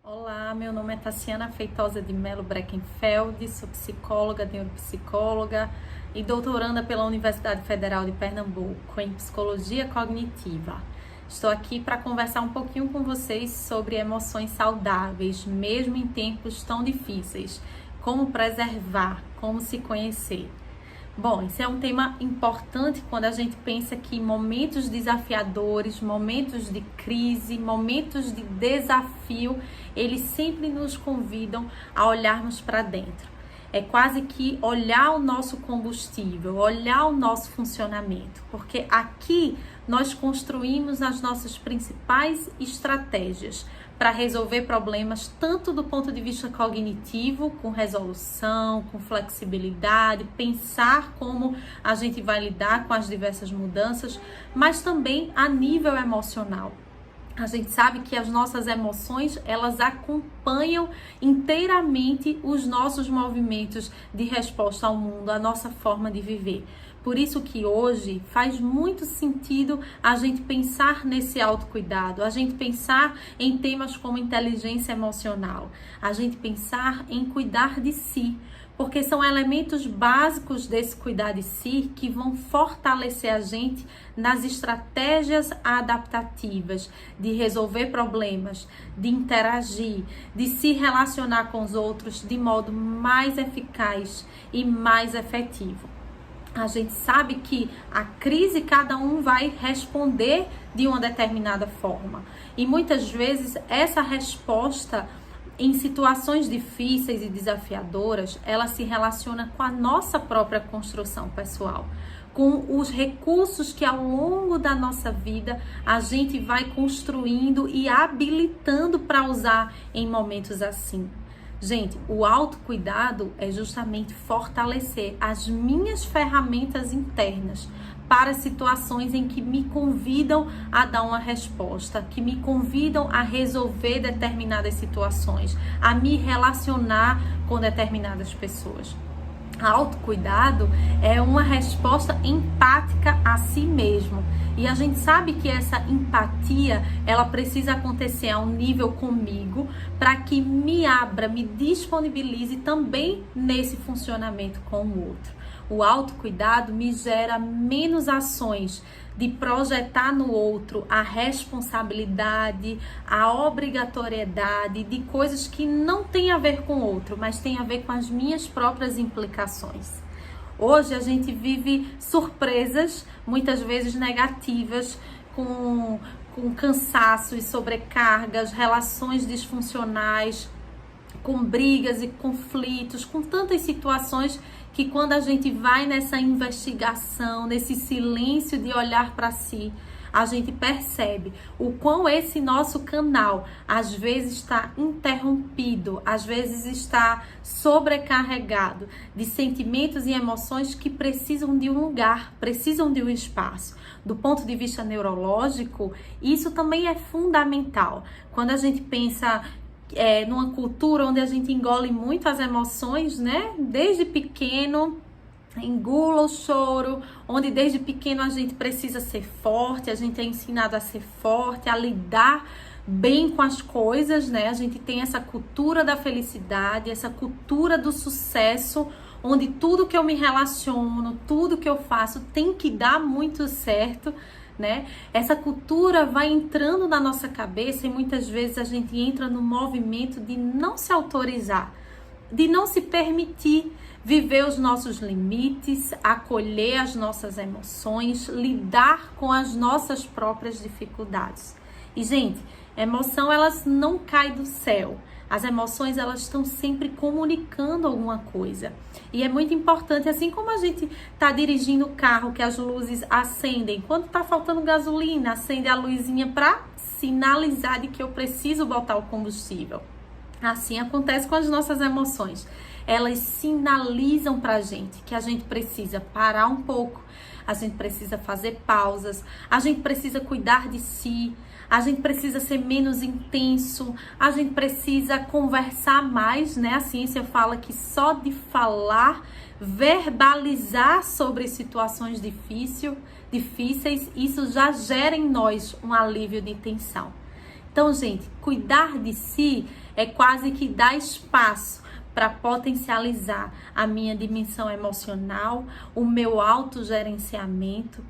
Olá, meu nome é Tassiana Feitosa de Melo Breckenfeld, sou psicóloga, neuropsicóloga e doutoranda pela Universidade Federal de Pernambuco em Psicologia Cognitiva. Estou aqui para conversar um pouquinho com vocês sobre emoções saudáveis, mesmo em tempos tão difíceis, como preservar, como se conhecer. Bom, esse é um tema importante quando a gente pensa que momentos desafiadores, momentos de crise, momentos de desafio, eles sempre nos convidam a olharmos para dentro. É quase que olhar o nosso combustível, olhar o nosso funcionamento, porque aqui nós construímos as nossas principais estratégias para resolver problemas tanto do ponto de vista cognitivo, com resolução, com flexibilidade, pensar como a gente vai lidar com as diversas mudanças, mas também a nível emocional. A gente sabe que as nossas emoções, elas acompanham inteiramente os nossos movimentos de resposta ao mundo, a nossa forma de viver. Por isso que hoje faz muito sentido a gente pensar nesse autocuidado, a gente pensar em temas como inteligência emocional, a gente pensar em cuidar de si, porque são elementos básicos desse cuidar de si que vão fortalecer a gente nas estratégias adaptativas, de resolver problemas, de interagir, de se relacionar com os outros de modo mais eficaz e mais efetivo. A gente sabe que a crise cada um vai responder de uma determinada forma. E muitas vezes essa resposta em situações difíceis e desafiadoras, ela se relaciona com a nossa própria construção pessoal, com os recursos que ao longo da nossa vida a gente vai construindo e habilitando para usar em momentos assim. Gente, o autocuidado é justamente fortalecer as minhas ferramentas internas para situações em que me convidam a dar uma resposta, que me convidam a resolver determinadas situações, a me relacionar com determinadas pessoas. Autocuidado é uma resposta empática a si mesmo. E a gente sabe que essa empatia, ela precisa acontecer a um nível comigo para que me abra, me disponibilize também nesse funcionamento com o outro. O autocuidado me gera menos ações de projetar no outro a responsabilidade, a obrigatoriedade de coisas que não têm a ver com o outro, mas têm a ver com as minhas próprias implicações. Hoje a gente vive surpresas, muitas vezes negativas, com cansaço e sobrecargas, relações disfuncionais, com brigas e conflitos, com tantas situações que quando a gente vai nessa investigação, nesse silêncio de olhar para si, a gente percebe o quão esse nosso canal às vezes está interrompido, às vezes está sobrecarregado de sentimentos e emoções que precisam de um lugar, precisam de um espaço. Do ponto de vista neurológico, isso também é fundamental. Quando a gente pensa numa cultura onde a gente engole muito as emoções, né? Desde pequeno, engula o choro, onde desde pequeno a gente precisa ser forte, a gente é ensinado a ser forte, a lidar bem com as coisas, né? A gente tem essa cultura da felicidade, essa cultura do sucesso, onde tudo que eu me relaciono, tudo que eu faço tem que dar muito certo, né? Essa cultura vai entrando na nossa cabeça e muitas vezes a gente entra no movimento de não se autorizar, de não se permitir viver os nossos limites, acolher as nossas emoções, lidar com as nossas próprias dificuldades. E, gente, emoção, elas não caem do céu. As emoções, elas estão sempre comunicando alguma coisa. E é muito importante, assim como a gente está dirigindo o carro, que as luzes acendem. Quando está faltando gasolina, acende a luzinha para sinalizar de que eu preciso botar o combustível. Assim acontece com as nossas emoções. Elas sinalizam pra gente que a gente precisa parar um pouco, a gente precisa fazer pausas, a gente precisa cuidar de si, a gente precisa ser menos intenso, a gente precisa conversar mais, né? A ciência fala que só de falar, verbalizar sobre situações difíceis, isso já gera em nós um alívio de tensão. Então, gente, cuidar de si é quase que dar espaço para potencializar a minha dimensão emocional, o meu autogerenciamento,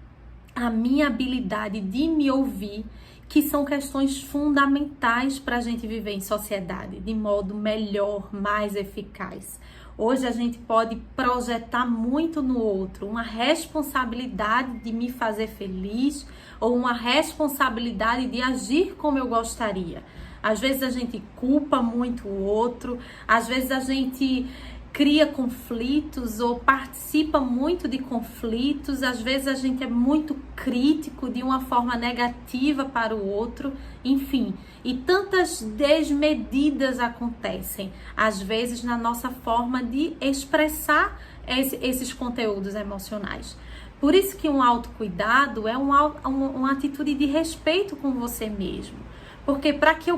a minha habilidade de me ouvir, que são questões fundamentais para a gente viver em sociedade de modo melhor, mais eficaz. Hoje a gente pode projetar muito no outro, uma responsabilidade de me fazer feliz ou uma responsabilidade de agir como eu gostaria. Às vezes a gente culpa muito o outro, às vezes a gente cria conflitos ou participa muito de conflitos, às vezes a gente é muito crítico de uma forma negativa para o outro, enfim. E tantas desmedidas acontecem, às vezes, na nossa forma de expressar esses conteúdos emocionais. Por isso que um autocuidado é uma atitude de respeito com você mesmo. Porque para que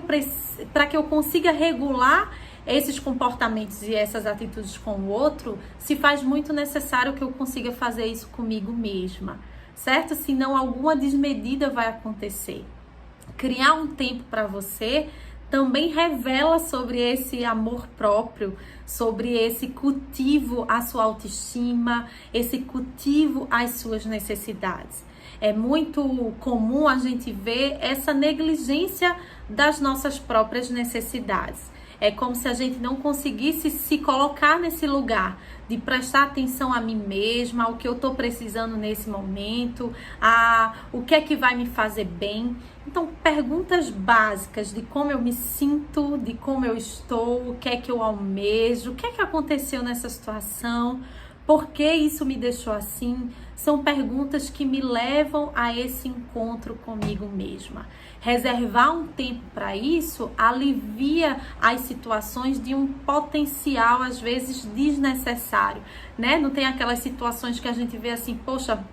eu consiga regular esses comportamentos e essas atitudes com o outro, se faz muito necessário que eu consiga fazer isso comigo mesma, certo? Senão alguma desmedida vai acontecer. Criar um tempo para você também revela sobre esse amor próprio, sobre esse cultivo à sua autoestima, esse cultivo às suas necessidades. É muito comum a gente ver essa negligência das nossas próprias necessidades. É como se a gente não conseguisse se colocar nesse lugar de prestar atenção a mim mesma, ao que eu estou precisando nesse momento, o que é que vai me fazer bem. Então, perguntas básicas de como eu me sinto, de como eu estou, o que é que eu almejo, o que é que aconteceu nessa situação, por que isso me deixou assim, são perguntas que me levam a esse encontro comigo mesma. Reservar um tempo para isso alivia as situações de um potencial, às vezes, desnecessário, né? Não tem aquelas situações que a gente vê assim, poxa,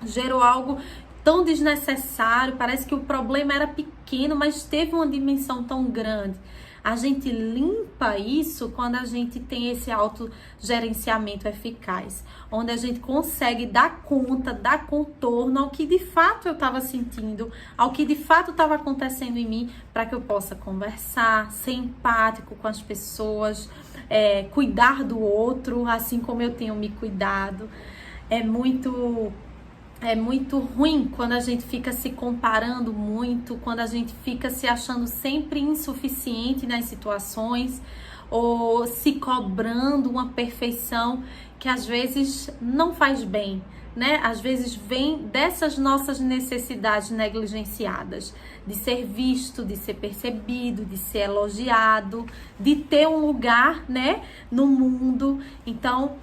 gerou algo tão desnecessário, parece que o problema era pequeno, mas teve uma dimensão tão grande. A gente limpa isso quando a gente tem esse autogerenciamento eficaz, onde a gente consegue dar conta, dar contorno ao que de fato eu estava sentindo, ao que de fato estava acontecendo em mim, para que eu possa conversar, ser empático com as pessoas, cuidar do outro, assim como eu tenho me cuidado. É muito ruim quando a gente fica se comparando muito, quando a gente fica se achando sempre insuficiente nas situações ou se cobrando uma perfeição que às vezes não faz bem, né? Às vezes vem dessas nossas necessidades negligenciadas, de ser visto, de ser percebido, de ser elogiado, de ter um lugar, né, no mundo. Então,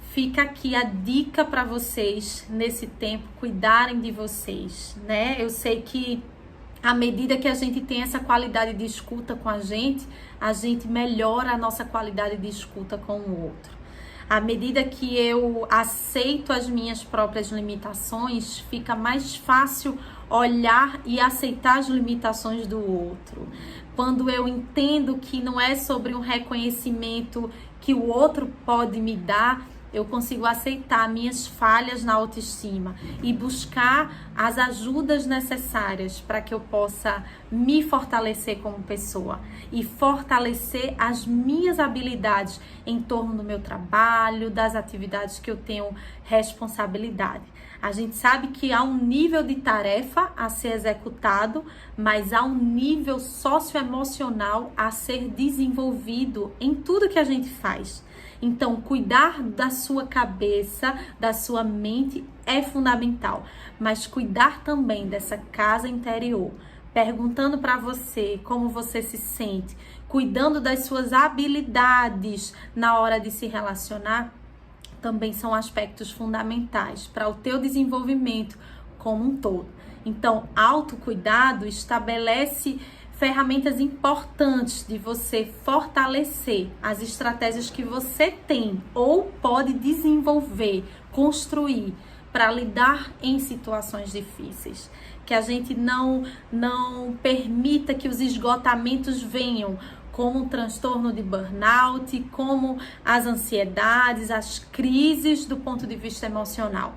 fica aqui a dica para vocês nesse tempo cuidarem de vocês, né? Eu sei que à medida que a gente tem essa qualidade de escuta com a gente melhora a nossa qualidade de escuta com o outro. À medida que eu aceito as minhas próprias limitações, fica mais fácil olhar e aceitar as limitações do outro. Quando eu entendo que não é sobre um reconhecimento que o outro pode me dar, eu consigo aceitar minhas falhas na autoestima e buscar as ajudas necessárias para que eu possa me fortalecer como pessoa e fortalecer as minhas habilidades em torno do meu trabalho, das atividades que eu tenho responsabilidade. A gente sabe que há um nível de tarefa a ser executado, mas há um nível socioemocional a ser desenvolvido em tudo que a gente faz. Então, cuidar da sua cabeça, da sua mente é fundamental, mas cuidar também dessa casa interior, perguntando para você como você se sente, cuidando das suas habilidades na hora de se relacionar, também são aspectos fundamentais para o teu desenvolvimento como um todo. Então, autocuidado estabelece ferramentas importantes de você fortalecer as estratégias que você tem ou pode desenvolver, construir para lidar em situações difíceis. Que a gente não permita que os esgotamentos venham, como o transtorno de burnout, como as ansiedades, as crises do ponto de vista emocional.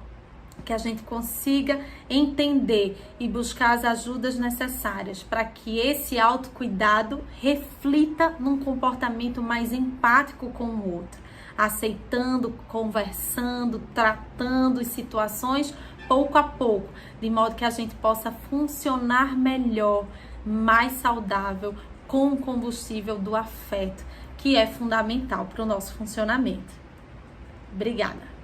que a gente consiga entender e buscar as ajudas necessárias para que esse autocuidado reflita num comportamento mais empático com o outro, aceitando, conversando, tratando as situações pouco a pouco, de modo que a gente possa funcionar melhor, mais saudável, com o combustível do afeto, que é fundamental para o nosso funcionamento. Obrigada!